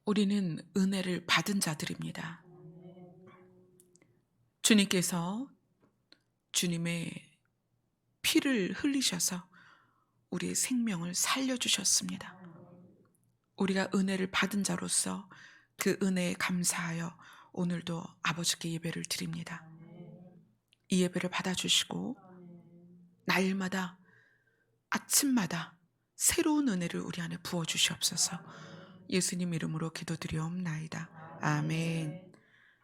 우리는 은혜를 받은 자들입니다. 주님께서 주님의 피를 흘리셔서 우리의 생명을 살려주셨습니다. 우리가 은혜를 받은 자로서 그 은혜에 감사하여 오늘도 아버지께 예배를 드립니다. 이 예배를 받아주시고 날마다 아침마다 새로운 은혜를 우리 안에 부어주시옵소서. 예수님 이름으로 기도드리옵나이다. 아멘.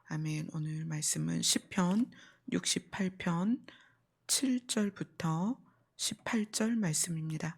아멘. 오늘 말씀은 시편 68편 7절부터 18절 말씀입니다.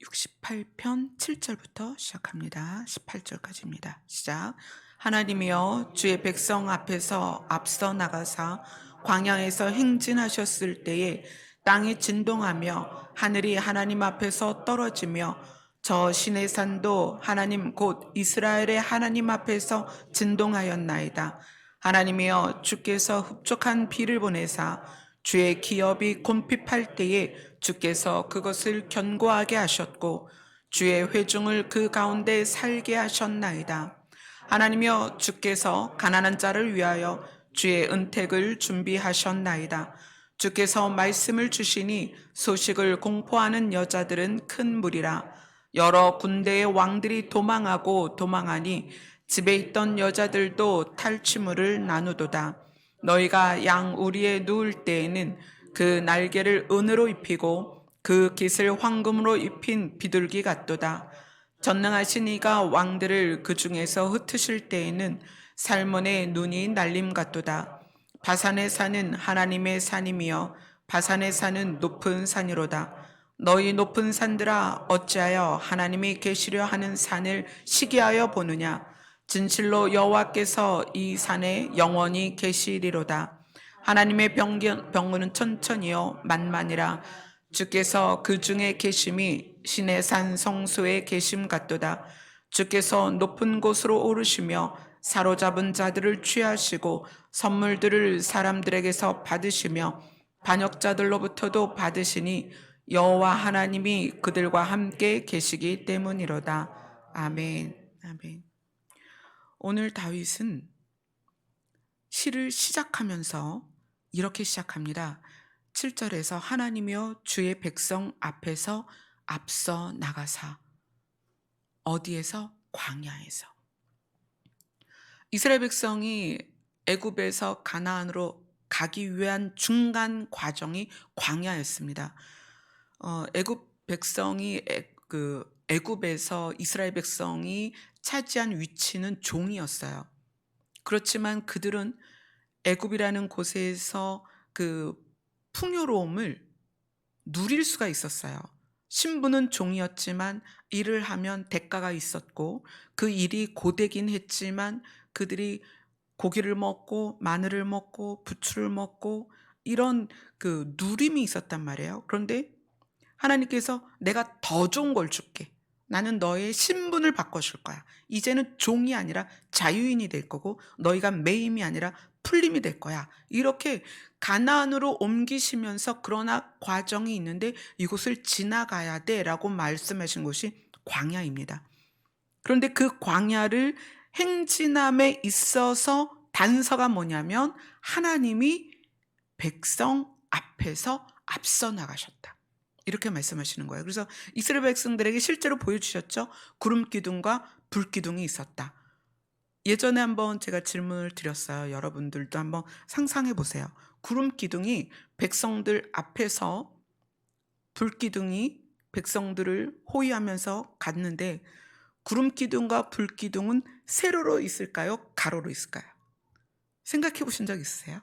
68편 7절부터 시작합니다. 18절까지입니다. 시작. 하나님이여 주의 백성 앞에서 앞서 나가사 광야에서 행진하셨을 때에 땅이 진동하며 하늘이 하나님 앞에서 떨어지며 저 시내산도 하나님 곧 이스라엘의 하나님 앞에서 진동하였나이다. 하나님이여 주께서 흡족한 비를 보내사 주의 기업이 곰핍할 때에 주께서 그것을 견고하게 하셨고 주의 회중을 그 가운데 살게 하셨나이다. 하나님이여 주께서 가난한 자를 위하여 주의 은택을 준비하셨나이다. 주께서 말씀을 주시니 소식을 공포하는 여자들은 큰 무리라. 여러 군대의 왕들이 도망하고 도망하니 집에 있던 여자들도 탈취물을 나누도다. 너희가 양 우리에 누울 때에는 그 날개를 은으로 입히고 그 깃을 황금으로 입힌 비둘기 같도다. 전능하신 이가 왕들을 그 중에서 흩으실 때에는 살몬의 눈이 날림 같도다. 바산의 산은 하나님의 산이며 바산의 산은 높은 산이로다. 너희 높은 산들아 어찌하여 하나님이 계시려 하는 산을 시기하여 보느냐. 진실로 여호와께서 이 산에 영원히 계시리로다. 하나님의 병거는 천천히요 만만이라. 주께서 그 중에 계심이 신의 산 성소에 계심 같도다. 주께서 높은 곳으로 오르시며 사로잡은 자들을 취하시고 선물들을 사람들에게서 받으시며 반역자들로부터도 받으시니 여호와 하나님이 그들과 함께 계시기 때문이로다. 아멘. 아멘. 오늘 다윗은 시를 시작하면서 이렇게 시작합니다. 7절에서 하나님이여 주의 백성 앞에서 앞서 나가사. 어디에서? 광야에서. 이스라엘 백성이 애굽에서 가나안으로 가기 위한 중간 과정이 광야였습니다. 애굽 백성이 애굽에서 이스라엘 백성이 차지한 위치는 종이었어요. 그렇지만 그들은 애굽이라는 곳에서 그 풍요로움을 누릴 수가 있었어요. 신부는 종이었지만 일을 하면 대가가 있었고 그 일이 고되긴 했지만 그들이 고기를 먹고 마늘을 먹고 부추를 먹고 이런 그 누림이 있었단 말이에요. 그런데 하나님께서 내가 더 좋은 걸 줄게. 나는 너의 신분을 바꿔줄 거야. 이제는 종이 아니라 자유인이 될 거고 너희가 매임이 아니라 풀림이 될 거야. 이렇게 가나안으로 옮기시면서 그러나 과정이 있는데 이곳을 지나가야 돼라고 말씀하신 곳이 광야입니다. 그런데 그 광야를 행진함에 있어서 단서가 뭐냐면 하나님이 백성 앞에서 앞서 나가셨다. 이렇게 말씀하시는 거예요. 그래서 이스라엘 백성들에게 실제로 보여주셨죠. 구름 기둥과 불 기둥이 있었다. 예전에 한번 제가 질문을 드렸어요. 여러분들도 한번 상상해 보세요. 구름 기둥이 백성들 앞에서 불 기둥이 백성들을 호위하면서 갔는데 구름 기둥과 불 기둥은 세로로 있을까요? 가로로 있을까요? 생각해 보신 적 있으세요?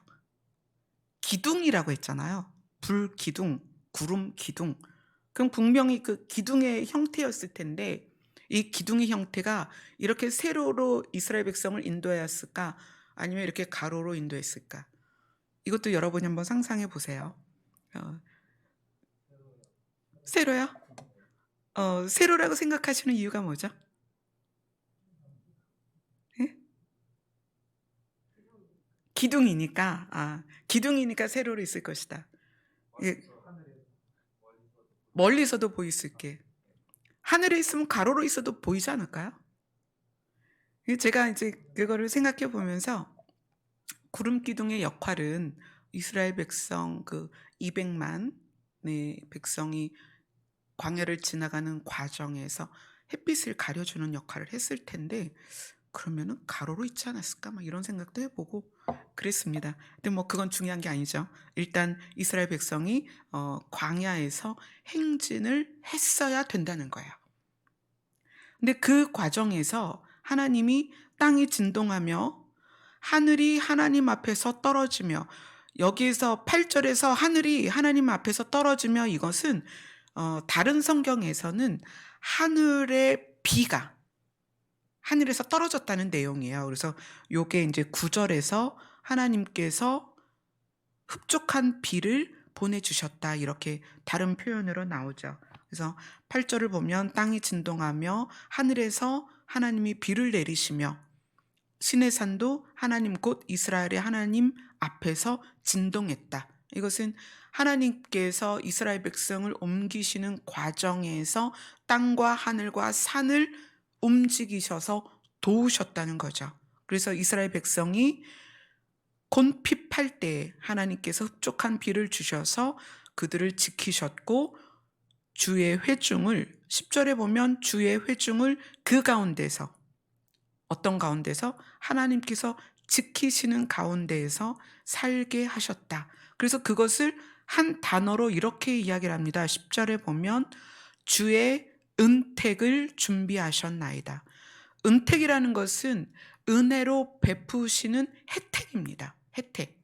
기둥이라고 했잖아요. 불 기둥, 구름 기둥. 그럼 분명히 그 기둥의 형태였을 텐데 이 기둥의 형태가 이렇게 세로로 이스라엘 백성을 인도하였을까? 아니면 이렇게 가로로 인도했을까? 이것도 여러분이 한번 상상해 보세요. 세로요? 세로라고 생각하시는 이유가 뭐죠? 예? 기둥이니까 기둥이니까 세로로 있을 것이다. 예, 멀리서도 보일 수 있게. 하늘에 있으면 가로로 있어도 보이지 않을까요? 제가 이제 그거를 생각해 보면서 구름 기둥의 역할은 이스라엘 백성 200만의 백성이 광야를 지나가는 과정에서 햇빛을 가려주는 역할을 했을 텐데 그러면은 가로로 있지 않았을까? 막 이런 생각도 해보고 그랬습니다. 근데 뭐 그건 중요한 게 아니죠. 일단 이스라엘 백성이 광야에서 행진을 했어야 된다는 거예요. 근데 그 과정에서 하나님이 땅이 진동하며 하늘이 하나님 앞에서 떨어지며, 여기에서 8절에서 하늘이 하나님 앞에서 떨어지며, 이것은 다른 성경에서는 하늘의 비가 하늘에서 떨어졌다는 내용이에요. 그래서 요게 이제 9절에서 하나님께서 흡족한 비를 보내주셨다, 이렇게 다른 표현으로 나오죠. 그래서 8절을 보면 땅이 진동하며 하늘에서 하나님이 비를 내리시며 시내산도 하나님 곧 이스라엘의 하나님 앞에서 진동했다. 이것은 하나님께서 이스라엘 백성을 옮기시는 과정에서 땅과 하늘과 산을 움직이셔서 도우셨다는 거죠. 그래서 이스라엘 백성이 곤핍할 때 하나님께서 흡족한 비를 주셔서 그들을 지키셨고, 주의 회중을 10절에 보면 주의 회중을 그 가운데서, 어떤 가운데서? 하나님께서 지키시는 가운데에서 살게 하셨다. 그래서 그것을 한 단어로 이렇게 이야기를 합니다. 10절에 보면 주의 은택을 준비하셨나이다. 은택이라는 것은 은혜로 베푸시는 혜택입니다. 혜택.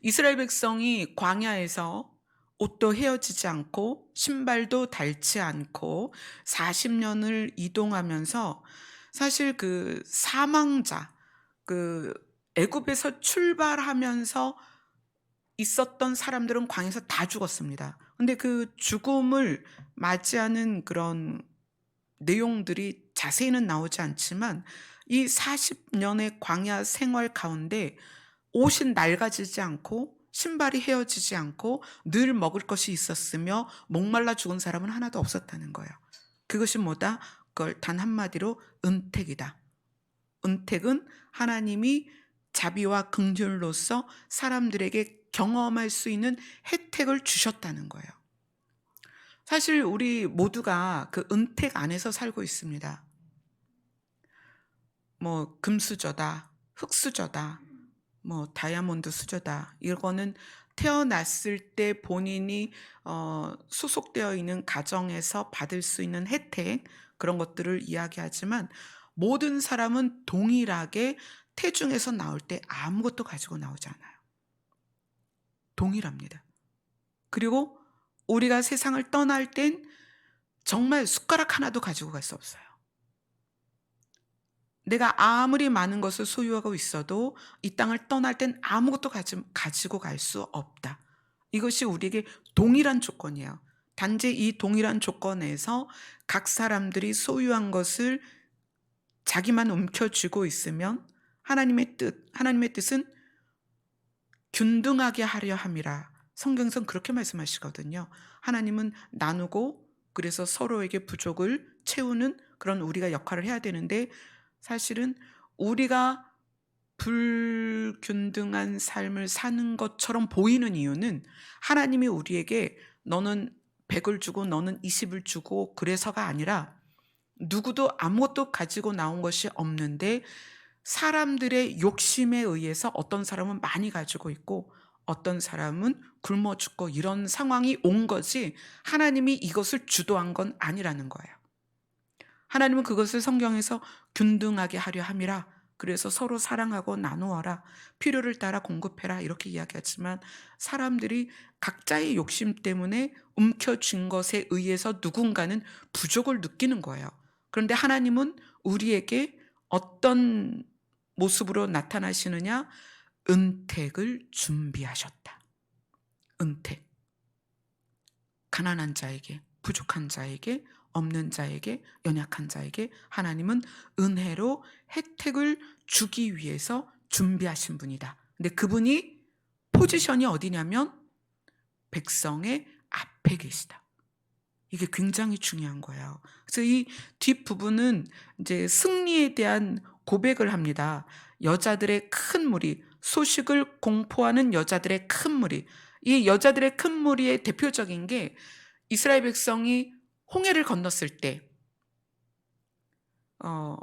이스라엘 백성이 광야에서 옷도 헤어지지 않고 신발도 닳지 않고 40년을 이동하면서, 사실 그 사망자, 그 애굽에서 출발하면서 있었던 사람들은 광야에서 다 죽었습니다. 근데 그 죽음을 맞이하는 그런 내용들이 자세히는 나오지 않지만 이 40년의 광야 생활 가운데 옷이 낡아지지 않고 신발이 헤어지지 않고 늘 먹을 것이 있었으며 목말라 죽은 사람은 하나도 없었다는 거예요. 그것이 뭐다? 그걸 단 한마디로 은택이다. 은택은 하나님이 자비와 긍휼로서 사람들에게 경험할 수 있는 혜택을 주셨다는 거예요. 사실 우리 모두가 그 은택 안에서 살고 있습니다. 뭐 금수저다, 흙수저다, 뭐 다이아몬드 수저다, 이거는 태어났을 때 본인이 소속되어 있는 가정에서 받을 수 있는 혜택, 그런 것들을 이야기하지만 모든 사람은 동일하게 태중에서 나올 때 아무것도 가지고 나오지 않아요. 동일합니다. 그리고 우리가 세상을 떠날 땐 정말 숟가락 하나도 가지고 갈 수 없어요. 내가 아무리 많은 것을 소유하고 있어도 이 땅을 떠날 땐 아무것도 가지고 갈 수 없다. 이것이 우리에게 동일한 조건이에요. 단지 이 동일한 조건에서 각 사람들이 소유한 것을 자기만 움켜쥐고 있으면 하나님의 뜻은 균등하게 하려 함이라. 성경에서는 그렇게 말씀하시거든요. 하나님은 나누고, 그래서 서로에게 부족을 채우는 그런 우리가 역할을 해야 되는데, 사실은 우리가 불균등한 삶을 사는 것처럼 보이는 이유는 하나님이 우리에게 너는 100을 주고 너는 20을 주고 그래서가 아니라, 누구도 아무것도 가지고 나온 것이 없는데 사람들의 욕심에 의해서 어떤 사람은 많이 가지고 있고 어떤 사람은 굶어 죽고 이런 상황이 온 거지, 하나님이 이것을 주도한 건 아니라는 거예요. 하나님은 그것을 성경에서 균등하게 하려 함이라. 그래서 서로 사랑하고 나누어라, 필요를 따라 공급해라, 이렇게 이야기하지만 사람들이 각자의 욕심 때문에 움켜쥔 것에 의해서 누군가는 부족을 느끼는 거예요. 그런데 하나님은 우리에게 어떤 모습으로 나타나시느냐? 은택을 준비하셨다. 은택. 가난한 자에게, 부족한 자에게, 없는 자에게, 연약한 자에게 하나님은 은혜로 혜택을 주기 위해서 준비하신 분이다. 근데 그분이 포지션이 어디냐면 백성의 앞에 계시다. 이게 굉장히 중요한 거예요. 그래서 이 뒷부분은 이제 승리에 대한 고백을 합니다. 여자들의 큰 무리, 소식을 공포하는 여자들의 큰 무리. 이 여자들의 큰 무리의 대표적인 게 이스라엘 백성이 홍해를 건넜을 때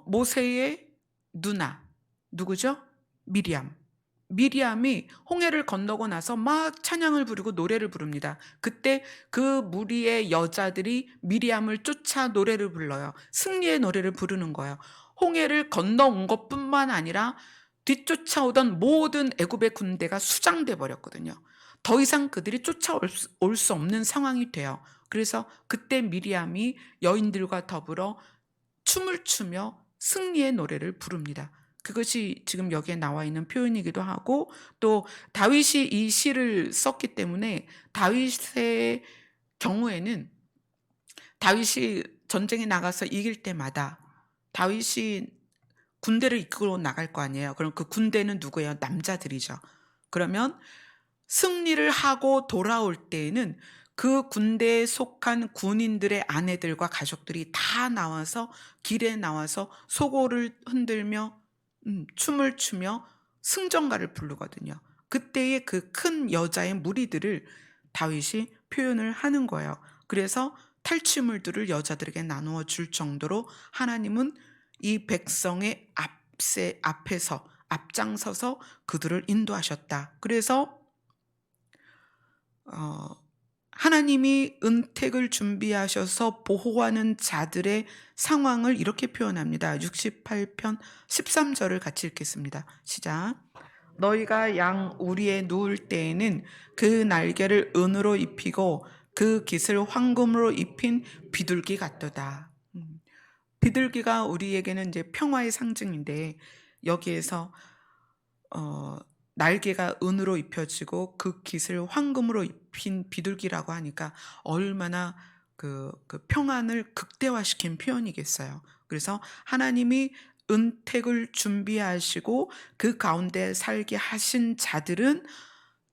모세의 누나 누구죠? 미리암. 미리암이 홍해를 건너고 나서 막 찬양을 부르고 노래를 부릅니다. 그때 그 무리의 여자들이 미리암을 쫓아 노래를 불러요. 승리의 노래를 부르는 거예요. 홍해를 건너온 것뿐만 아니라 뒤쫓아오던 모든 애굽의 군대가 수장돼 버렸거든요. 더 이상 그들이 쫓아올 수 없는 상황이 돼요. 그래서 그때 미리암이 여인들과 더불어 춤을 추며 승리의 노래를 부릅니다. 그것이 지금 여기에 나와 있는 표현이기도 하고, 또 다윗이 이 시를 썼기 때문에 다윗의 경우에는 다윗이 전쟁에 나가서 이길 때마다 다윗이 군대를 이끌어 나갈 거 아니에요. 그럼 그 군대는 누구예요? 남자들이죠. 그러면 승리를 하고 돌아올 때에는 그 군대에 속한 군인들의 아내들과 가족들이 다 나와서 길에 나와서 소고를 흔들며 춤을 추며 승전가를 부르거든요. 그때의 그 큰 여자의 무리들을 다윗이 표현을 하는 거예요. 그래서 탈취물들을 여자들에게 나누어 줄 정도로 하나님은 이 백성의 앞에서 앞장서서 그들을 인도하셨다. 그래서 하나님이 은택을 준비하셔서 보호하는 자들의 상황을 이렇게 표현합니다. 68편 13절을 같이 읽겠습니다. 시작. 너희가 양 우리에 누울 때에는 그 날개를 은으로 입히고 그 깃을 황금으로 입힌 비둘기 같도다. 비둘기가 우리에게는 이제 평화의 상징인데, 여기에서 날개가 은으로 입혀지고 그 깃을 황금으로 입힌 비둘기라고 하니까 얼마나 그 평안을 극대화시킨 표현이겠어요. 그래서 하나님이 은택을 준비하시고 그 가운데 살게 하신 자들은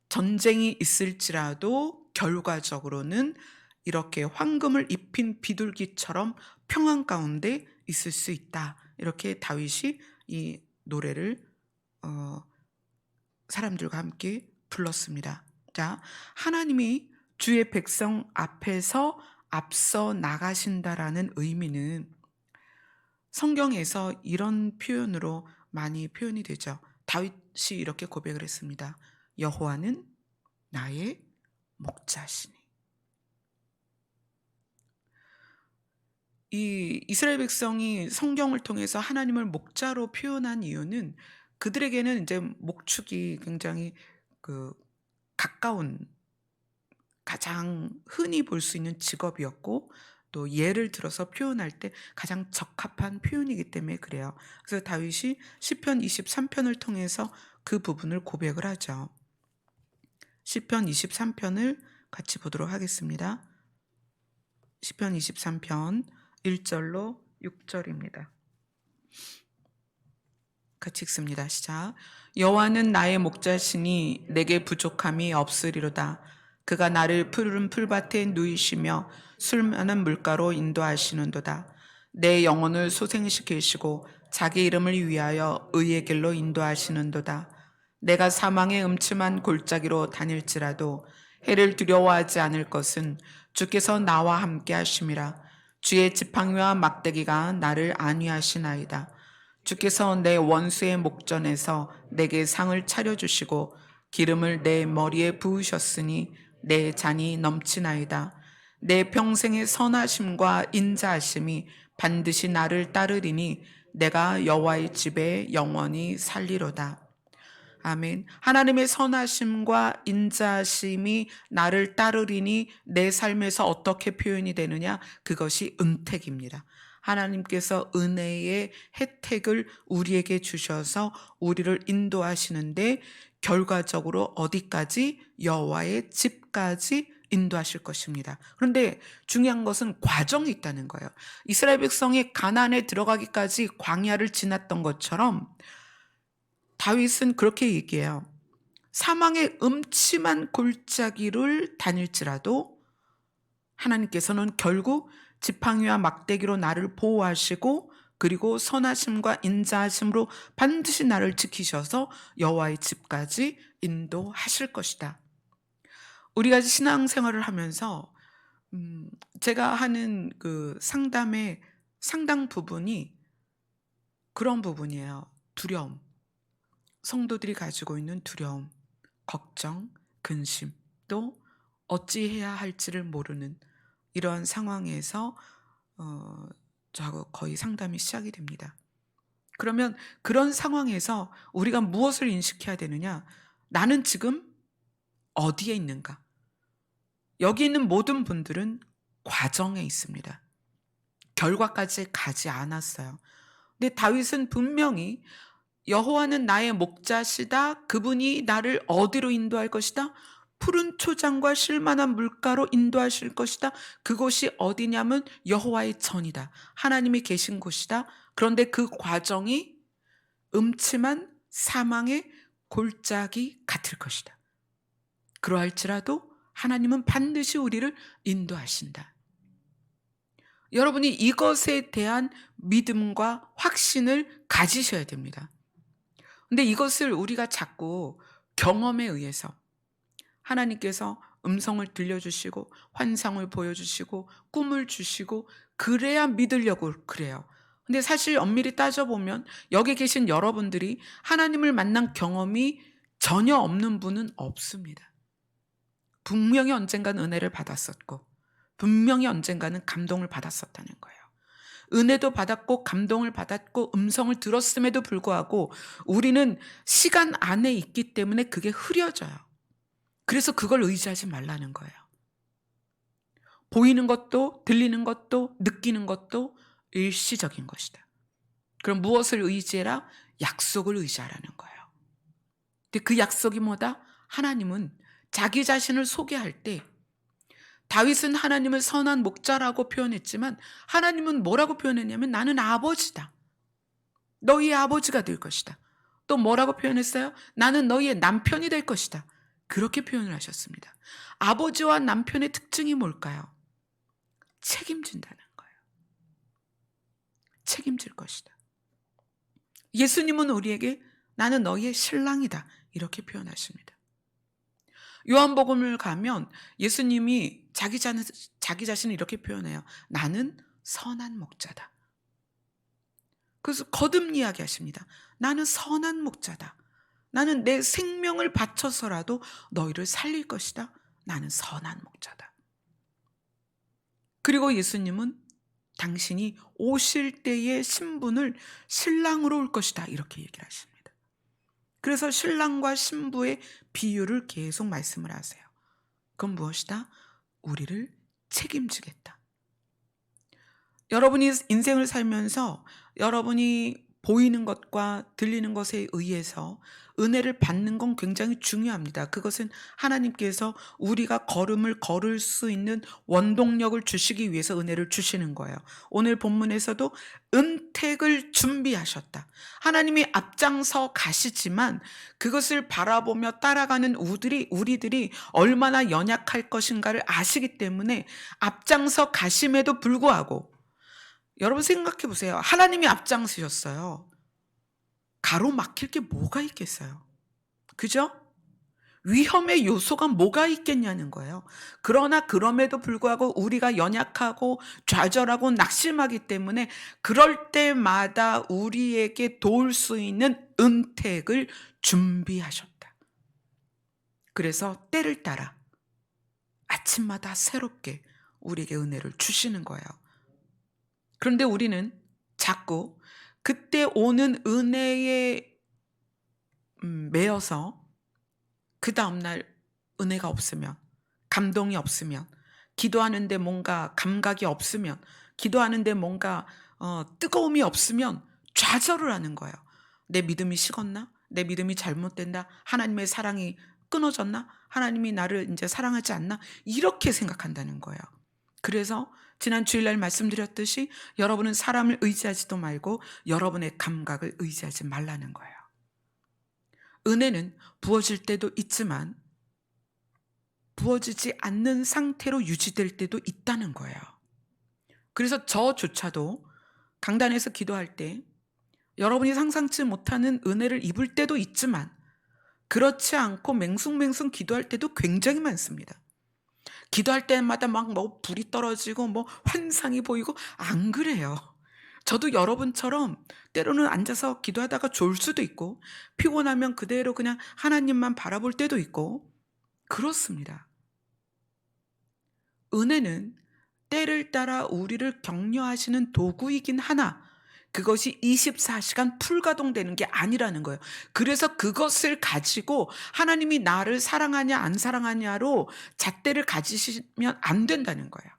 전쟁이 있을지라도 결과적으로는 이렇게 황금을 입힌 비둘기처럼 평안 가운데 있을 수 있다. 이렇게 다윗이 이 노래를 사람들과 함께 불렀습니다. 자, 하나님이 주의 백성 앞에서 앞서 나가신다라는 의미는 성경에서 이런 표현으로 많이 표현이 되죠. 다윗이 이렇게 고백을 했습니다. 여호와는 나의 목자시니. 이 이스라엘 백성이 성경을 통해서 하나님을 목자로 표현한 이유는 그들에게는 이제 목축이 굉장히 가까운, 가장 흔히 볼 수 있는 직업이었고, 또 예를 들어서 표현할 때 가장 적합한 표현이기 때문에 그래요. 그래서 다윗이 시편 23편을 통해서 그 부분을 고백을 하죠. 시편 23편을 같이 보도록 하겠습니다. 시편 23편 1절로 6절입니다. 같이 읽습니다. 시작. 여호와는 나의 목자시니 내게 부족함이 없으리로다. 그가 나를 푸른 풀밭에 누이시며 술 많은 물가로 인도하시는도다. 내 영혼을 소생시키시고 자기 이름을 위하여 의의 길로 인도하시는도다. 내가 사망의 음침한 골짜기로 다닐지라도 해를 두려워하지 않을 것은 주께서 나와 함께 하심이라. 주의 지팡이와 막대기가 나를 안위하시나이다. 주께서 내 원수의 목전에서 내게 상을 차려주시고 기름을 내 머리에 부으셨으니 내 잔이 넘치나이다. 내 평생의 선하심과 인자하심이 반드시 나를 따르리니 내가 여호와의 집에 영원히 살리로다. 아멘. 하나님의 선하심과 인자하심이 나를 따르리니 내 삶에서 어떻게 표현이 되느냐? 그것이 은택입니다. 하나님께서 은혜의 혜택을 우리에게 주셔서 우리를 인도하시는데 결과적으로 어디까지? 여호와의 집까지 인도하실 것입니다. 그런데 중요한 것은 과정이 있다는 거예요. 이스라엘 백성이 가나안에 들어가기까지 광야를 지났던 것처럼 다윗은 그렇게 얘기해요. 사망의 음침한 골짜기를 다닐지라도 하나님께서는 결국 지팡이와 막대기로 나를 보호하시고 그리고 선하심과 인자하심으로 반드시 나를 지키셔서 여호와의 집까지 인도하실 것이다. 우리가 신앙생활을 하면서 제가 하는 그 상담의 상당 부분이 그런 부분이에요. 두려움. 성도들이 가지고 있는 두려움, 걱정, 근심, 또 어찌해야 할지를 모르는 이러한 상황에서 저하고 거의 상담이 시작이 됩니다. 그러면 그런 상황에서 우리가 무엇을 인식해야 되느냐? 나는 지금 어디에 있는가? 여기 있는 모든 분들은 과정에 있습니다. 결과까지 가지 않았어요. 근데 다윗은 분명히 여호와는 나의 목자시다. 그분이 나를 어디로 인도할 것이다? 푸른 초장과 쉴만한 물가로 인도하실 것이다. 그곳이 어디냐면 여호와의 전이다. 하나님이 계신 곳이다. 그런데 그 과정이 음침한 사망의 골짜기 같을 것이다. 그러할지라도 하나님은 반드시 우리를 인도하신다. 여러분이 이것에 대한 믿음과 확신을 가지셔야 됩니다. 근데 이것을 우리가 자꾸 경험에 의해서 하나님께서 음성을 들려주시고 환상을 보여주시고 꿈을 주시고 그래야 믿으려고 그래요. 근데 사실 엄밀히 따져보면 여기 계신 여러분들이 하나님을 만난 경험이 전혀 없는 분은 없습니다. 분명히 언젠가는 은혜를 받았었고 분명히 언젠가는 감동을 받았었다는 거예요. 은혜도 받았고 감동을 받았고 음성을 들었음에도 불구하고 우리는 시간 안에 있기 때문에 그게 흐려져요. 그래서 그걸 의지하지 말라는 거예요. 보이는 것도 들리는 것도 느끼는 것도 일시적인 것이다. 그럼 무엇을 의지해라? 약속을 의지하라는 거예요. 근데 그 약속이 뭐다? 하나님은 자기 자신을 소개할 때 다윗은 하나님을 선한 목자라고 표현했지만 하나님은 뭐라고 표현했냐면 나는 아버지다. 너희의 아버지가 될 것이다. 또 뭐라고 표현했어요? 나는 너희의 남편이 될 것이다. 그렇게 표현을 하셨습니다. 아버지와 남편의 특징이 뭘까요? 책임진다는 거예요. 책임질 것이다. 예수님은 우리에게 나는 너희의 신랑이다. 이렇게 표현하십니다. 요한복음을 가면 예수님이 자기 자신을 이렇게 표현해요. 나는 선한 목자다. 그래서 거듭 이야기하십니다. 나는 선한 목자다. 나는 내 생명을 바쳐서라도 너희를 살릴 것이다. 나는 선한 목자다. 그리고 예수님은 당신이 오실 때의 신분을 신랑으로 올 것이다. 이렇게 얘기를 하십니다. 그래서 신랑과 신부의 비유를 계속 말씀을 하세요. 그건 무엇이다? 우리를 책임지겠다. 여러분이 인생을 살면서 여러분이 보이는 것과 들리는 것에 의해서 은혜를 받는 건 굉장히 중요합니다. 그것은 하나님께서 우리가 걸음을 걸을 수 있는 원동력을 주시기 위해서 은혜를 주시는 거예요. 오늘 본문에서도 은택을 준비하셨다. 하나님이 앞장서 가시지만 그것을 바라보며 따라가는 우리들이 얼마나 연약할 것인가를 아시기 때문에 앞장서 가심에도 불구하고 여러분 생각해 보세요. 하나님이 앞장서셨어요. 가로막힐 게 뭐가 있겠어요? 그죠? 위험의 요소가 뭐가 있겠냐는 거예요. 그러나 그럼에도 불구하고 우리가 연약하고 좌절하고 낙심하기 때문에 그럴 때마다 우리에게 도울 수 있는 은택을 준비하셨다. 그래서 때를 따라 아침마다 새롭게 우리에게 은혜를 주시는 거예요. 그런데 우리는 자꾸 그때 오는 은혜에 매여서 그 다음날 은혜가 없으면, 감동이 없으면, 기도하는데 뭔가 감각이 없으면, 기도하는데 뭔가 뜨거움이 없으면 좌절을 하는 거예요. 내 믿음이 식었나? 내 믿음이 잘못된다? 하나님의 사랑이 끊어졌나? 하나님이 나를 이제 사랑하지 않나? 이렇게 생각한다는 거예요. 그래서 지난 주일날 말씀드렸듯이 여러분은 사람을 의지하지도 말고 여러분의 감각을 의지하지 말라는 거예요. 은혜는 부어질 때도 있지만 부어지지 않는 상태로 유지될 때도 있다는 거예요. 그래서 저조차도 강단에서 기도할 때 여러분이 상상치 못하는 은혜를 입을 때도 있지만 그렇지 않고 맹숭맹숭 기도할 때도 굉장히 많습니다. 기도할 때마다 막 뭐 불이 떨어지고 뭐 환상이 보이고 안 그래요. 저도 여러분처럼 때로는 앉아서 기도하다가 졸 수도 있고 피곤하면 그대로 그냥 하나님만 바라볼 때도 있고 그렇습니다. 은혜는 때를 따라 우리를 격려하시는 도구이긴 하나 그것이 24시간 풀가동되는 게 아니라는 거예요. 그래서 그것을 가지고 하나님이 나를 사랑하냐 안 사랑하냐로 잣대를 가지시면 안 된다는 거예요.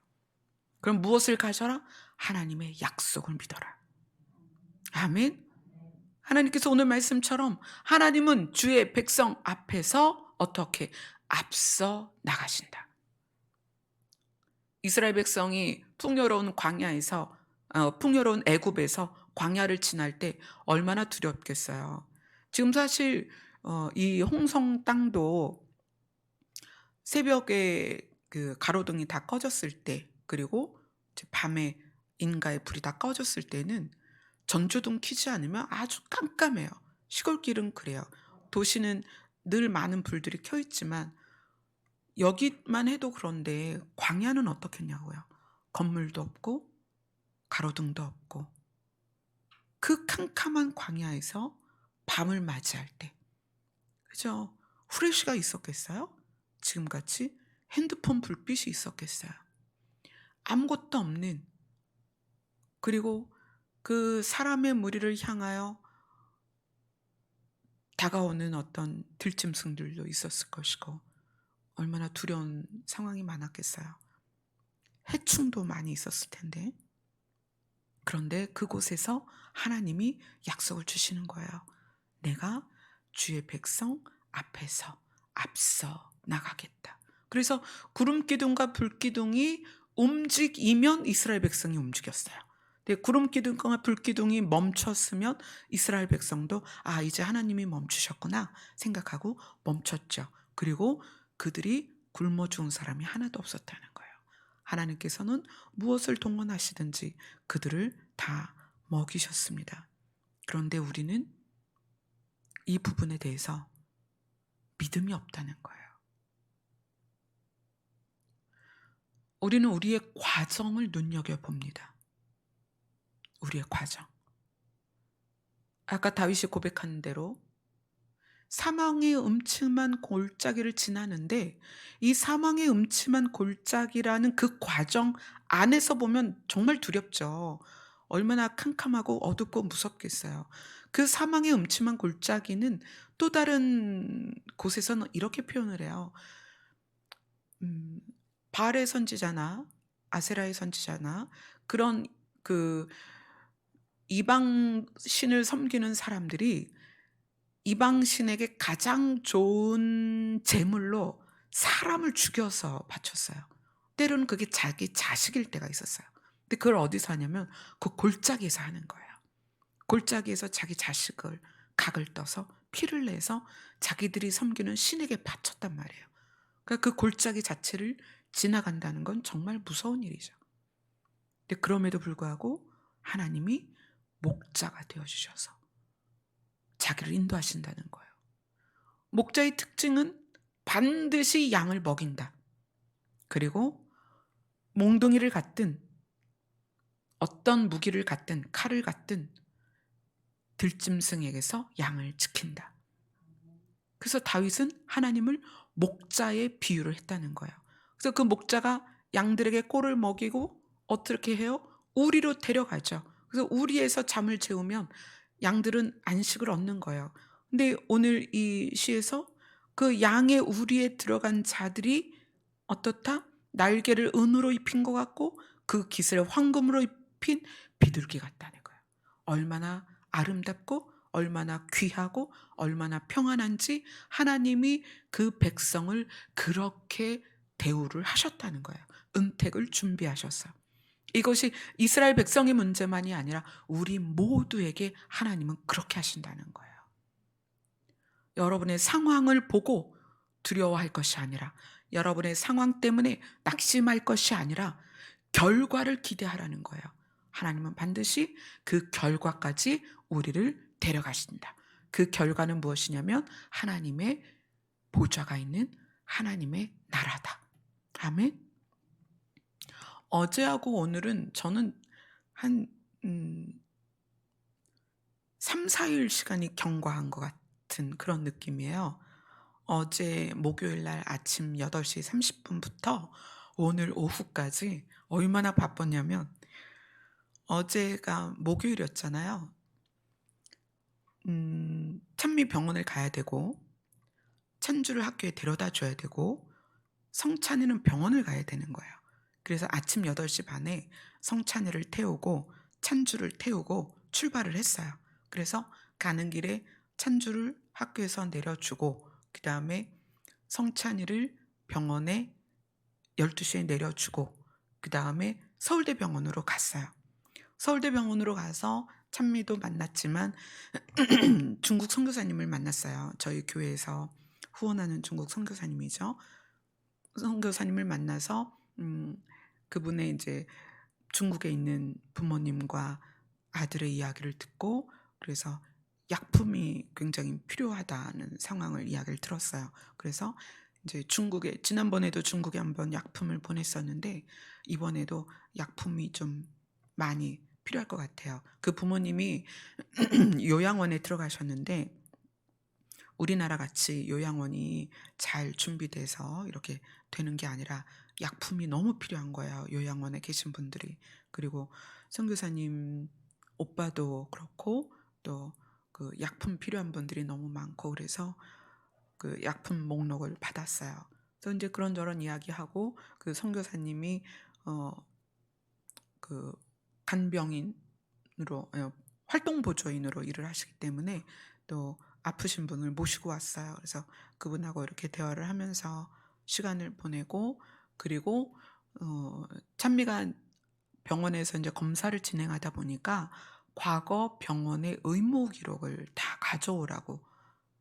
그럼 무엇을 가져라? 하나님의 약속을 믿어라. 아멘. 하나님께서 오늘 말씀처럼 하나님은 주의 백성 앞에서 어떻게 앞서 나가신다. 이스라엘 백성이 풍요로운 광야에서 풍요로운 애굽에서 광야를 지날 때 얼마나 두렵겠어요. 지금 사실 이 홍성 땅도 새벽에 그 가로등이 다 꺼졌을 때 그리고 이제 밤에 인가의 불이 다 꺼졌을 때는 전조등 켜지 않으면 아주 깜깜해요. 시골길은 그래요. 도시는 늘 많은 불들이 켜 있지만 여기만 해도 그런데 광야는 어떻겠냐고요. 건물도 없고 가로등도 없고 그 캄캄한 광야에서 밤을 맞이할 때 그죠? 후레쉬가 있었겠어요? 지금같이 핸드폰 불빛이 있었겠어요? 아무것도 없는 그리고 그 사람의 무리를 향하여 다가오는 어떤 들짐승들도 있었을 것이고 얼마나 두려운 상황이 많았겠어요. 해충도 많이 있었을 텐데 그런데 그곳에서 하나님이 약속을 주시는 거예요. 내가 주의 백성 앞에서 앞서 나가겠다. 그래서 구름 기둥과 불 기둥이 움직이면 이스라엘 백성이 움직였어요. 근데 구름 기둥과 불 기둥이 멈췄으면 이스라엘 백성도 아 이제 하나님이 멈추셨구나 생각하고 멈췄죠. 그리고 그들이 굶어 죽은 사람이 하나도 없었다는 거예요. 하나님께서는 무엇을 동원하시든지 그들을 다 먹이셨습니다. 그런데 우리는 이 부분에 대해서 믿음이 없다는 거예요. 우리는 우리의 과정을 눈여겨봅니다. 우리의 과정. 아까 다윗이 고백한 대로 사망의 음침한 골짜기를 지나는데 이 사망의 음침한 골짜기라는 그 과정 안에서 보면 정말 두렵죠. 얼마나 캄캄하고 어둡고 무섭겠어요. 그 사망의 음침한 골짜기는 또 다른 곳에서는 이렇게 표현을 해요. 음, 바알의 선지자나 아세라의 선지자나 그런 그 이방 신을 섬기는 사람들이 이방 신에게 가장 좋은 제물로 사람을 죽여서 바쳤어요. 때로는 그게 자기 자식일 때가 있었어요. 근데 그걸 어디서 하냐면 그 골짜기에서 하는 거예요. 골짜기에서 자기 자식을 각을 떠서 피를 내서 자기들이 섬기는 신에게 바쳤단 말이에요. 그러니까 그 골짜기 자체를 지나간다는 건 정말 무서운 일이죠. 근데 그럼에도 불구하고 하나님이 목자가 되어주셔서 자기를 인도하신다는 거예요. 목자의 특징은 반드시 양을 먹인다. 그리고 몽둥이를 갖든 어떤 무기를 갖든 칼을 갖든 들짐승에게서 양을 지킨다. 그래서 다윗은 하나님을 목자의 비유를 했다는 거예요. 그래서 그 목자가 양들에게 꼴을 먹이고 어떻게 해요? 우리로 데려가죠. 그래서 우리에서 잠을 재우면 양들은 안식을 얻는 거예요. 근데 오늘 이 시에서 그 양의 우리에 들어간 자들이 어떻다? 날개를 은으로 입힌 것 같고 그 깃을 황금으로 입힌 비둘기 같다는 거예요. 얼마나 아름답고 얼마나 귀하고 얼마나 평안한지 하나님이 그 백성을 그렇게 대우를 하셨다는 거예요. 은택을 준비하셔서. 이것이 이스라엘 백성의 문제만이 아니라 우리 모두에게 하나님은 그렇게 하신다는 거예요. 여러분의 상황을 보고 두려워할 것이 아니라, 여러분의 상황 때문에 낙심할 것이 아니라 결과를 기대하라는 거예요. 하나님은 반드시 그 결과까지 우리를 데려가신다. 그 결과는 무엇이냐면 하나님의 보좌가 있는 하나님의 나라다. 아멘. 어제하고 오늘은 저는 한 3-4일 시간이 경과한 것 같은 그런 느낌이에요. 어제 목요일 날 아침 8시 30분부터 오늘 오후까지 얼마나 바빴냐면, 어제가 목요일이었잖아요. 찬미 병원을 가야 되고, 찬주를 학교에 데려다 줘야 되고, 성찬이는 병원을 가야 되는 거예요. 그래서 아침 8시 반에 성찬이를 태우고 찬주를 태우고 출발을 했어요. 그래서 가는 길에 찬주를 학교에서 내려주고, 그 다음에 성찬이를 병원에 12시에 내려주고, 그 다음에 서울대병원으로 갔어요. 서울대병원으로 가서 찬미도 만났지만 중국 선교사님을 만났어요. 저희 교회에서 후원하는 중국 선교사님이죠. 선교사님을 만나서 그분의 이제 중국에 있는 부모님과 아들의 이야기를 듣고, 그래서 약품이 굉장히 필요하다는 상황을 이야기를 들었어요. 그래서 이제 중국에, 지난번에도 중국에 한번 약품을 보냈었는데 이번에도 약품이 좀 많이 필요할 것 같아요. 그 부모님이 요양원에 들어가셨는데, 우리나라 같이 요양원이 잘 준비돼서 이렇게 되는 게 아니라 약품이 너무 필요한 거예요, 요양원에 계신 분들이. 그리고 선교사님 오빠도 그렇고 또 그 약품 필요한 분들이 너무 많고, 그래서 그 약품 목록을 받았어요. 그래서 이제 그런저런 이야기하고, 그 선교사님이 그 간병인으로, 활동 보조인으로 일을 하시기 때문에 또 아프신 분을 모시고 왔어요. 그래서 그분하고 이렇게 대화를 하면서 시간을 보내고, 그리고 찬미가 병원에서 이제 검사를 진행하다 보니까 과거 병원의 의무 기록을 다 가져오라고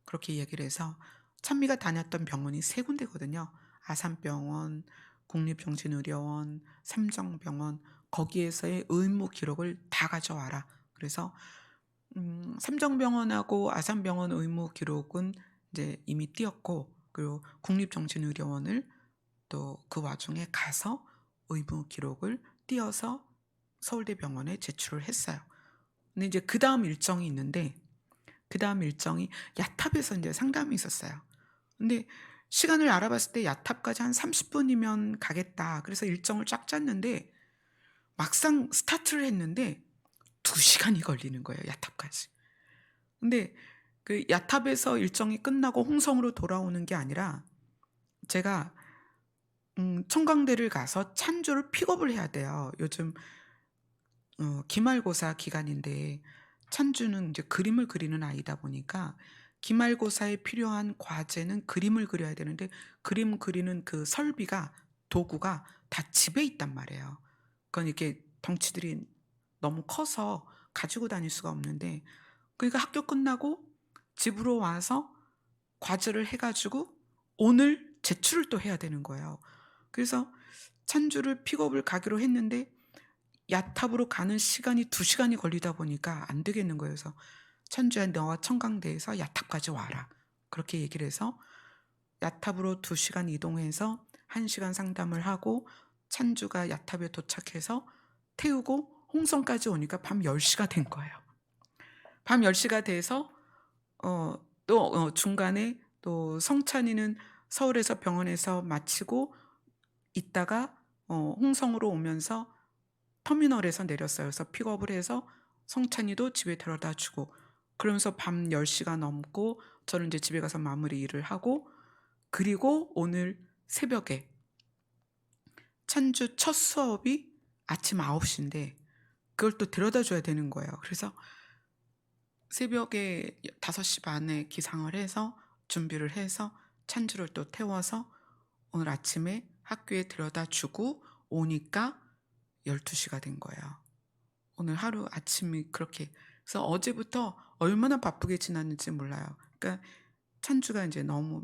그렇게 얘기를 해서, 찬미가 다녔던 병원이 3군데거든요. 아산병원, 국립정신의료원, 삼정병원, 거기에서의 의무 기록을 다 가져와라. 그래서 삼정병원하고 아산병원 의무 기록은 이제 이미 띄었고, 그리고 국립정신의료원을 또 그 와중에 가서 의무 기록을 띄어서 서울대병원에 제출을 했어요. 근데 이제 그 다음 일정이 있는데, 그 다음 일정이 야탑에서 이제 상담이 있었어요. 근데 시간을 알아봤을 때 야탑까지 한 30분이면 가겠다. 그래서 일정을 쫙 짰는데 막상 스타트를 했는데 2시간이 걸리는 거예요, 야탑까지. 근데 그 야탑에서 일정이 끝나고 홍성으로 돌아오는 게 아니라 제가 청강대를 가서 찬주를 픽업을 해야 돼요. 요즘 기말고사 기간인데, 찬주는 이제 그림을 그리는 아이다 보니까 기말고사에 필요한 과제는 그림을 그려야 되는데, 그림 그리는 그 설비가, 도구가 다 집에 있단 말이에요. 그건 이렇게 덩치들이 너무 커서 가지고 다닐 수가 없는데, 그러니까 학교 끝나고 집으로 와서 과제를 해가지고 오늘 제출을 또 해야 되는 거예요. 그래서 찬주를 픽업을 가기로 했는데 야탑으로 가는 시간이 2시간이 걸리다 보니까 안 되겠는 거예요. 그래서 찬주야, 너와 청강대에서 야탑까지 와라. 그렇게 얘기를 해서 야탑으로 2시간 이동해서 1시간 상담을 하고, 찬주가 야탑에 도착해서 태우고 홍성까지 오니까 밤 10시가 된 거예요. 밤 10시가 돼서 또 중간에 또 성찬이는 서울에서 병원에서 마치고 있다가 홍성으로 오면서 터미널에서 내렸어요. 그래서 픽업을 해서 성찬이도 집에 데려다 주고, 그러면서 밤 10시가 넘고 저는 이제 집에 가서 마무리 일을 하고, 그리고 오늘 새벽에 찬주 첫 수업이 아침 9시인데 그걸 또 데려다 줘야 되는 거예요. 그래서 새벽에 5시 반에 기상을 해서 준비를 해서 찬주를 또 태워서 오늘 아침에 학교에 데려다 주고 오니까 12시가 된 거예요. 오늘 하루 아침이 그렇게. 그래서 어제부터 얼마나 바쁘게 지났는지 몰라요. 그러니까 천주가 이제 너무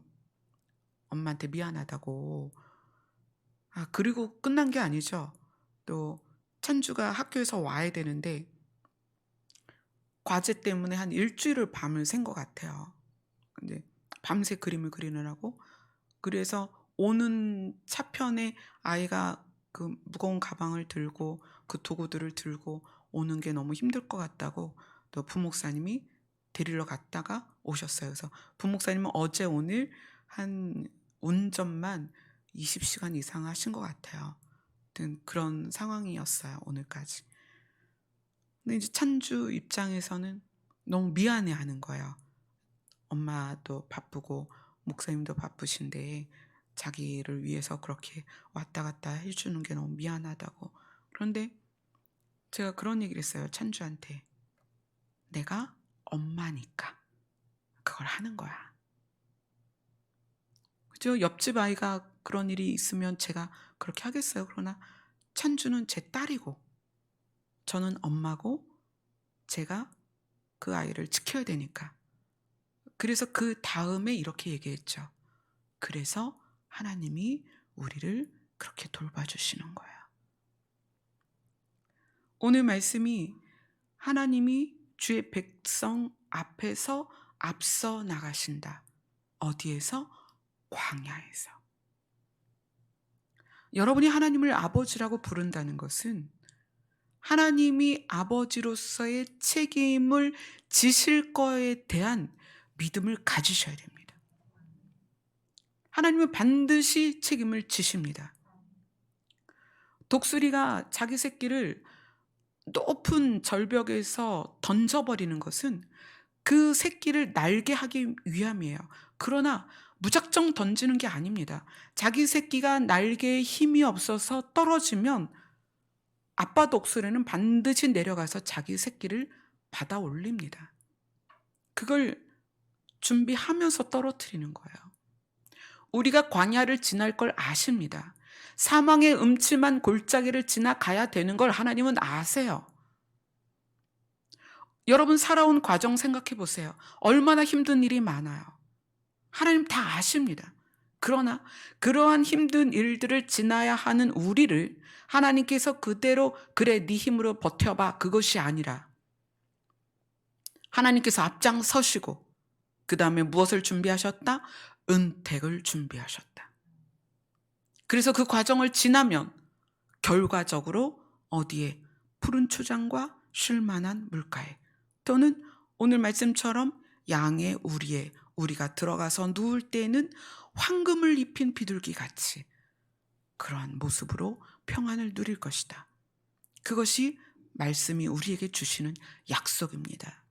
엄마한테 미안하다고. 그리고 끝난 게 아니죠. 또 천주가 학교에서 와야 되는데 과제 때문에 한 일주일을 밤을 샌 것 같아요. 근데 밤새 그림을 그리느라고. 그래서 오는 차편에 아이가 그 무거운 가방을 들고 그 도구들을 들고 오는 게 너무 힘들 것 같다고 또 부목사님이 데리러 갔다가 오셨어요. 그래서 부목사님은 어제 오늘 한 운전만 20시간 이상 하신 것 같아요. 아무튼 그런 상황이었어요, 오늘까지. 근데 이제 천주 입장에서는 너무 미안해하는 거예요. 엄마도 바쁘고 목사님도 바쁘신데 자기를 위해서 그렇게 왔다 갔다 해주는 게 너무 미안하다고. 그런데 제가 그런 얘기를 했어요, 천주한테. 내가 엄마니까 그걸 하는 거야. 그죠? 옆집 아이가 그런 일이 있으면 제가 그렇게 하겠어요. 그러나 천주는 제 딸이고 저는 엄마고 제가 그 아이를 지켜야 되니까. 그래서 그 다음에 이렇게 얘기했죠. 그래서 하나님이 우리를 그렇게 돌봐주시는 거예요. 오늘 말씀이 하나님이 주의 백성 앞에서 앞서 나가신다. 어디에서? 광야에서. 여러분이 하나님을 아버지라고 부른다는 것은 하나님이 아버지로서의 책임을 지실 거에 대한 믿음을 가지셔야 됩니다. 하나님은 반드시 책임을 지십니다. 독수리가 자기 새끼를 높은 절벽에서 던져버리는 것은 그 새끼를 날게 하기 위함이에요. 그러나 무작정 던지는 게 아닙니다. 자기 새끼가 날개에 힘이 없어서 떨어지면 아빠 독수리는 반드시 내려가서 자기 새끼를 받아 올립니다. 그걸 준비하면서 떨어뜨리는 거예요. 우리가 광야를 지날 걸 아십니다. 사망의 음침한 골짜기를 지나가야 되는 걸 하나님은 아세요. 여러분 살아온 과정 생각해 보세요. 얼마나 힘든 일이 많아요. 하나님 다 아십니다. 그러나 그러한 힘든 일들을 지나야 하는 우리를 하나님께서 그대로 그래 네 힘으로 버텨봐 그것이 아니라 하나님께서 앞장서시고 그 다음에 무엇을 준비하셨다? 은택을 준비하셨다. 그래서 그 과정을 지나면 결과적으로 어디에? 푸른 초장과 쉴만한 물가에 또는 오늘 말씀처럼 양의 우리에 우리가 들어가서 누울 때에는 황금을 입힌 비둘기 같이 그러한 모습으로 평안을 누릴 것이다. 그것이 말씀이 우리에게 주시는 약속입니다.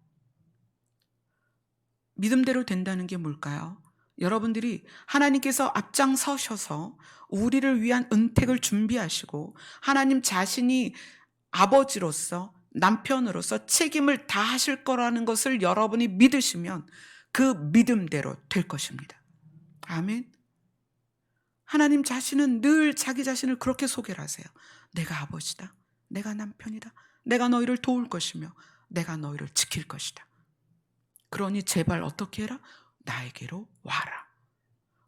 믿음대로 된다는 게 뭘까요? 여러분들이 하나님께서 앞장서셔서 우리를 위한 은택을 준비하시고 하나님 자신이 아버지로서 남편으로서 책임을 다하실 거라는 것을 여러분이 믿으시면 그 믿음대로 될 것입니다. 아멘. 하나님 자신은 늘 자기 자신을 그렇게 소개를 하세요. 내가 아버지다. 내가 남편이다. 내가 너희를 도울 것이며 내가 너희를 지킬 것이다. 그러니 제발 어떻게 해라? 나에게로 와라.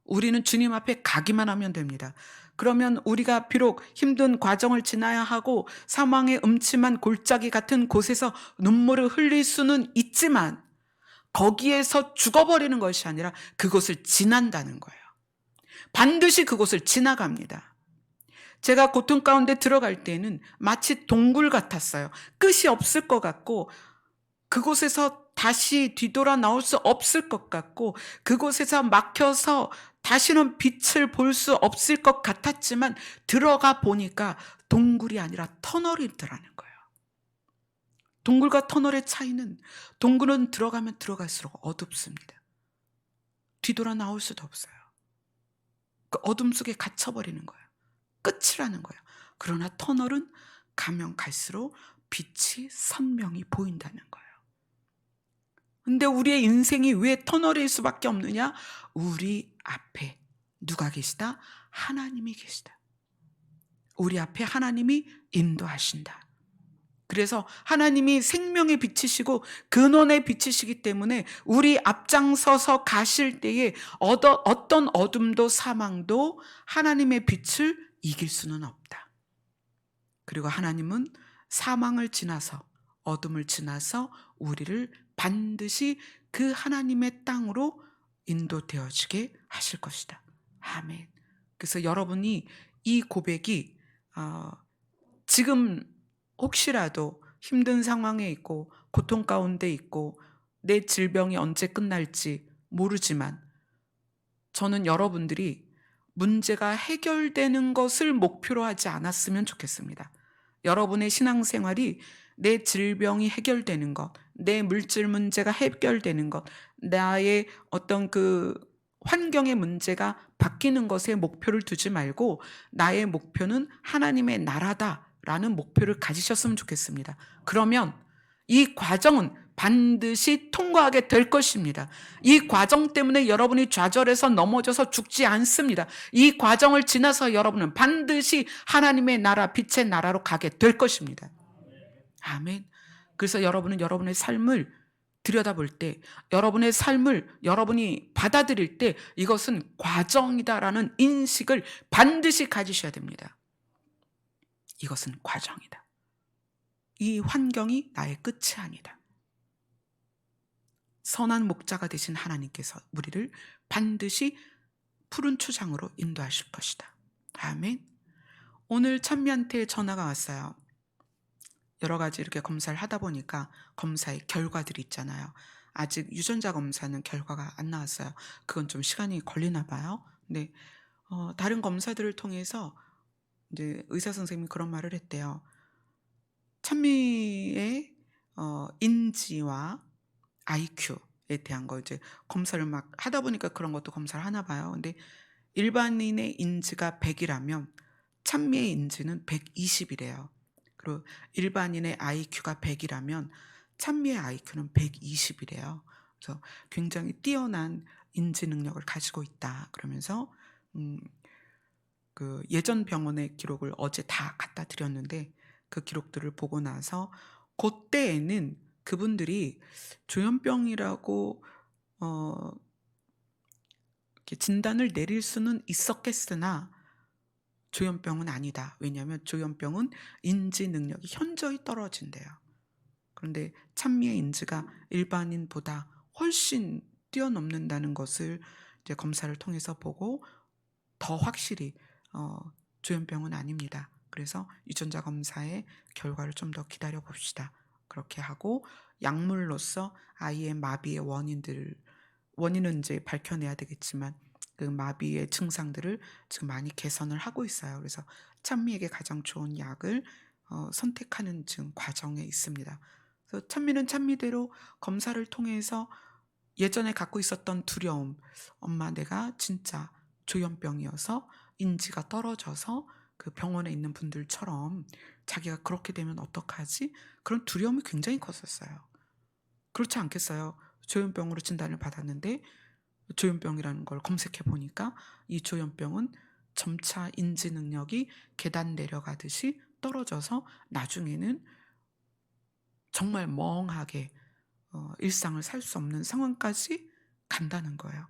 우리는 주님 앞에 가기만 하면 됩니다. 그러면 우리가 비록 힘든 과정을 지나야 하고 사망의 음침한 골짜기 같은 곳에서 눈물을 흘릴 수는 있지만 거기에서 죽어버리는 것이 아니라 그곳을 지난다는 거예요. 반드시 그곳을 지나갑니다. 제가 고통 가운데 들어갈 때는 마치 동굴 같았어요. 끝이 없을 것 같고 그곳에서 다시 뒤돌아 나올 수 없을 것 같고 그곳에서 막혀서 다시는 빛을 볼 수 없을 것 같았지만 들어가 보니까 동굴이 아니라 터널이더라는 거예요. 동굴과 터널의 차이는 동굴은 들어가면 들어갈수록 어둡습니다. 뒤돌아 나올 수도 없어요. 그 어둠 속에 갇혀버리는 거예요. 끝이라는 거예요. 그러나 터널은 가면 갈수록 빛이 선명히 보인다는 거예요. 근데 우리의 인생이 왜 터널일 수밖에 없느냐? 우리 앞에 누가 계시다? 하나님이 계시다. 우리 앞에 하나님이 인도하신다. 그래서 하나님이 생명의 빛이시고 근원의 빛이시기 때문에 우리 앞장서서 가실 때에 어떤 어둠도 사망도 하나님의 빛을 이길 수는 없다. 그리고 하나님은 사망을 지나서 어둠을 지나서 우리를 반드시 그 하나님의 땅으로 인도되어지게 하실 것이다. 아멘. 그래서 여러분이 이 고백이 지금 혹시라도 힘든 상황에 있고 고통 가운데 있고 내 질병이 언제 끝날지 모르지만 저는 여러분들이 문제가 해결되는 것을 목표로 하지 않았으면 좋겠습니다. 여러분의 신앙생활이 내 질병이 해결되는 것, 내 물질 문제가 해결되는 것, 나의 어떤 그 환경의 문제가 바뀌는 것에 목표를 두지 말고 나의 목표는 하나님의 나라다라는 목표를 가지셨으면 좋겠습니다. 그러면 이 과정은 반드시 통과하게 될 것입니다. 이 과정 때문에 여러분이 좌절해서 넘어져서 죽지 않습니다. 이 과정을 지나서 여러분은 반드시 하나님의 나라, 빛의 나라로 가게 될 것입니다. 아멘. 그래서 여러분은 여러분의 삶을 들여다볼 때, 여러분의 삶을 여러분이 받아들일 때 이것은 과정이다라는 인식을 반드시 가지셔야 됩니다. 이것은 과정이다. 이 환경이 나의 끝이 아니다. 선한 목자가 되신 하나님께서 우리를 반드시 푸른 초장으로 인도하실 것이다. 아멘. 오늘 찬미한테 전화가 왔어요. 여러 가지 이렇게 검사를 하다 보니까 검사의 결과들이 있잖아요. 아직 유전자 검사는 결과가 안 나왔어요. 그건 좀 시간이 걸리나 봐요. 근데 다른 검사들을 통해서 이제 의사 선생님이 그런 말을 했대요. 찬미의 인지와 IQ에 대한 거 이제 검사를 막 하다 보니까 그런 것도 검사를 하나 봐요. 근데 일반인의 인지가 100이라면 찬미의 인지는 120이래요. 그리고 일반인의 IQ가 100이라면 찬미의 IQ는 120이래요. 그래서 굉장히 뛰어난 인지 능력을 가지고 있다. 그러면서 그 예전 병원의 기록을 어제 다 갖다 드렸는데 그 기록들을 보고 나서 그때에는 그분들이 조현병이라고 이렇게 진단을 내릴 수는 있었겠으나 조현병은 아니다. 왜냐하면 조현병은 인지 능력이 현저히 떨어진대요. 그런데 찬미의 인지가 일반인보다 훨씬 뛰어넘는다는 것을 이제 검사를 통해서 보고 더 확실히 조현병은 아닙니다. 그래서 유전자 검사의 결과를 좀 더 기다려 봅시다. 그렇게 하고 약물로서 아이의 마비의 원인은 이제 밝혀내야 되겠지만 그 마비의 증상들을 지금 많이 개선을 하고 있어요. 그래서 찬미에게 가장 좋은 약을 선택하는 지금 과정에 있습니다. 그래서 찬미는 찬미대로 검사를 통해서 예전에 갖고 있었던 두려움, 엄마 내가 진짜 조현병이어서 인지가 떨어져서 그 병원에 있는 분들처럼 자기가 그렇게 되면 어떡하지? 그런 두려움이 굉장히 컸었어요. 그렇지 않겠어요? 조현병으로 진단을 받았는데 조현병이라는 걸 검색해 보니까 이 조현병은 점차 인지 능력이 계단 내려가듯이 떨어져서 나중에는 정말 멍하게 일상을 살 수 없는 상황까지 간다는 거예요.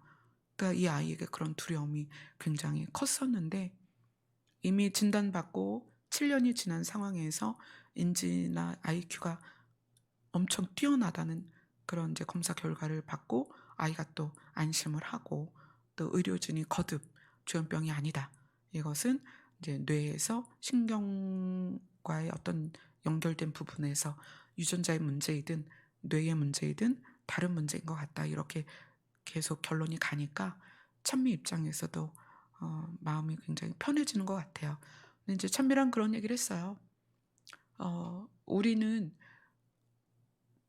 그러니까 이 아이에게 그런 두려움이 굉장히 컸었는데 이미 진단받고 7년이 지난 상황에서 인지나 IQ가 엄청 뛰어나다는 그런 이제 검사 결과를 받고 아이가 또 안심을 하고 또 의료진이 거듭 조현병이 아니다. 이것은 이제 뇌에서 신경과의 어떤 연결된 부분에서 유전자의 문제이든 뇌의 문제이든 다른 문제인 것 같다. 이렇게 계속 결론이 가니까 찬미 입장에서도 마음이 굉장히 편해지는 것 같아요. 근데 이제 찬미랑 그런 얘기를 했어요. 우리는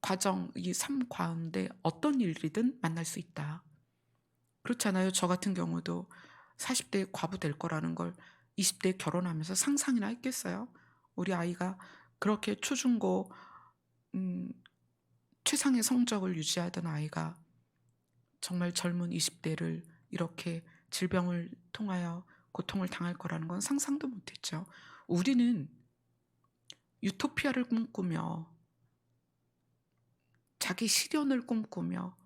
과정, 이 삶 가운데 어떤 일이든 만날 수 있다. 그렇잖아요. 저 같은 경우도 40대에 과부 될 거라는 걸 20대에 결혼하면서 상상이나 했겠어요. 우리 아이가 그렇게 초중고 최상의 성적을 유지하던 아이가 정말 젊은 20대를 이렇게 질병을 통하여 고통을 당할 거라는 건 상상도 못했죠. 우리는 유토피아를 꿈꾸며 자기 실현을 꿈꾸며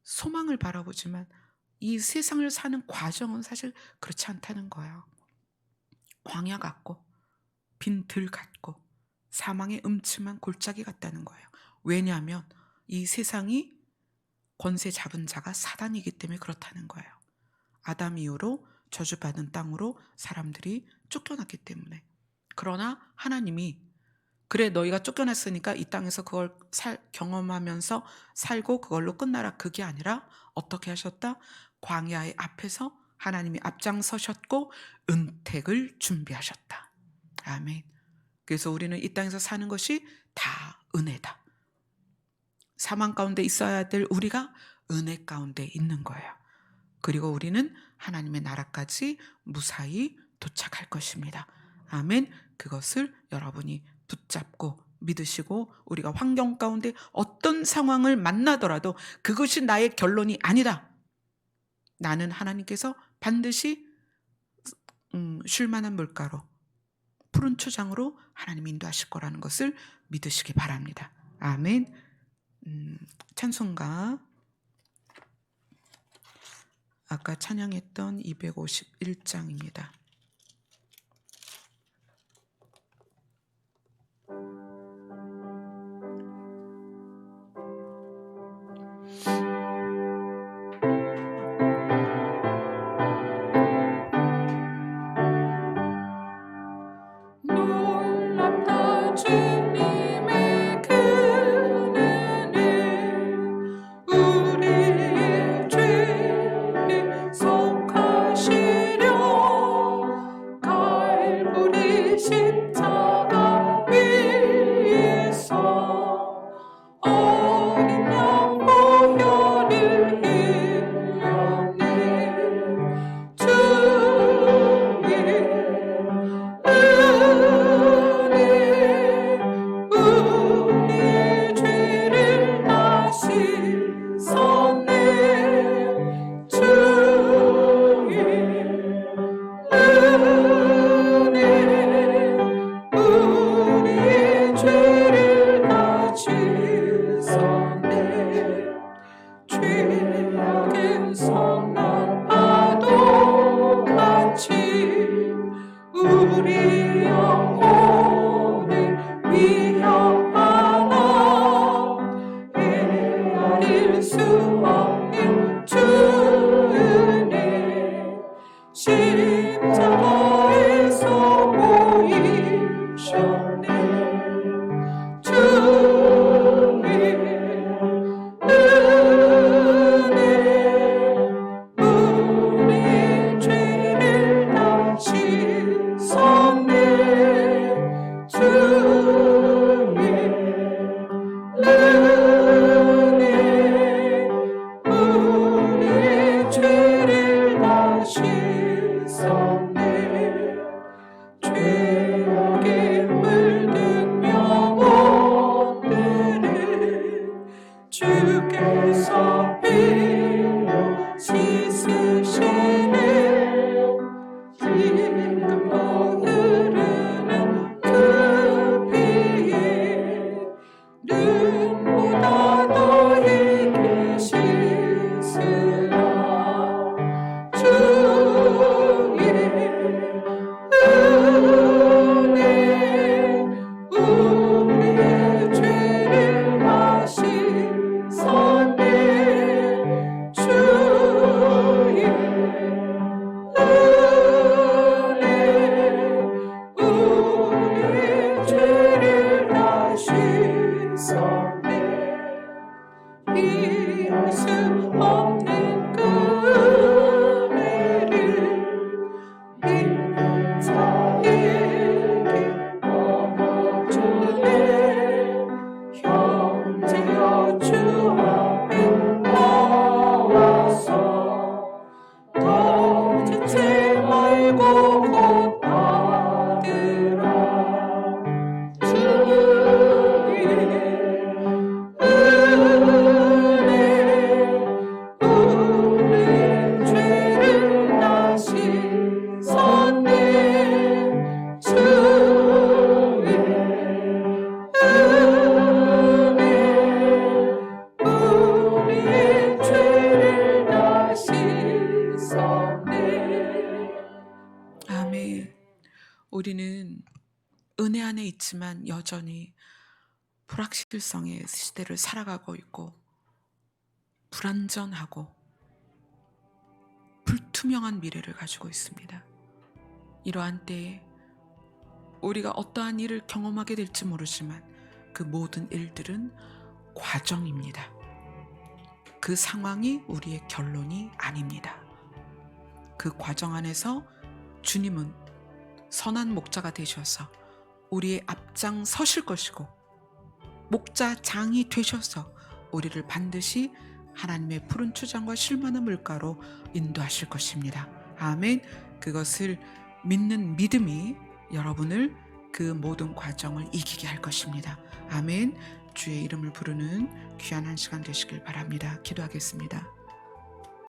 소망을 바라보지만 이 세상을 사는 과정은 사실 그렇지 않다는 거예요. 광야 같고 빈 들 같고 사망의 음침한 골짜기 같다는 거예요. 왜냐하면 이 세상이 권세 잡은 자가 사단이기 때문에 그렇다는 거예요. 아담 이후로 저주받은 땅으로 사람들이 쫓겨났기 때문에. 그러나 하나님이 그래 너희가 쫓겨났으니까 이 땅에서 그걸 경험하면서 살고 그걸로 끝나라, 그게 아니라 어떻게 하셨다? 광야의 앞에서 하나님이 앞장서셨고 은택을 준비하셨다. 아멘. 그래서 우리는 이 땅에서 사는 것이 다 은혜다. 사망 가운데 있어야 될 우리가 은혜 가운데 있는 거예요. 그리고 우리는 하나님의 나라까지 무사히 도착할 것입니다. 아멘. 그것을 여러분이 붙잡고 믿으시고, 우리가 환경 가운데 어떤 상황을 만나더라도 그것이 나의 결론이 아니다. 나는 하나님께서 반드시 쉴만한 물가로, 푸른 초장으로 하나님 인도하실 거라는 것을 믿으시기 바랍니다. 아멘. 찬송가 아까 찬양했던 251장입니다. 놀랍다 주님의 은혜는 우리의 죄에 속하시려 아멘. 우리는 은혜 안에 있지만 여전히 불확실성의 시대를 살아가고 있고 불안전하고 불투명한 미래를 가지고 있습니다. 이러한 때에 우리가 어떠한 일을 경험하게 될지 모르지만 그 모든 일들은 과정입니다. 그 상황이 우리의 결론이 아닙니다. 그 과정 안에서 주님은 선한 목자가 되셔서 우리의 앞장 서실 것이고 목자장이 되셔서 우리를 반드시 하나님의 푸른 추장과 쉴만한 물가로 인도하실 것입니다. 아멘. 그것을 믿는 믿음이 여러분을 그 모든 과정을 이기게 할 것입니다. 아멘. 주의 이름을 부르는 귀한 한 시간 되시길 바랍니다. 기도하겠습니다.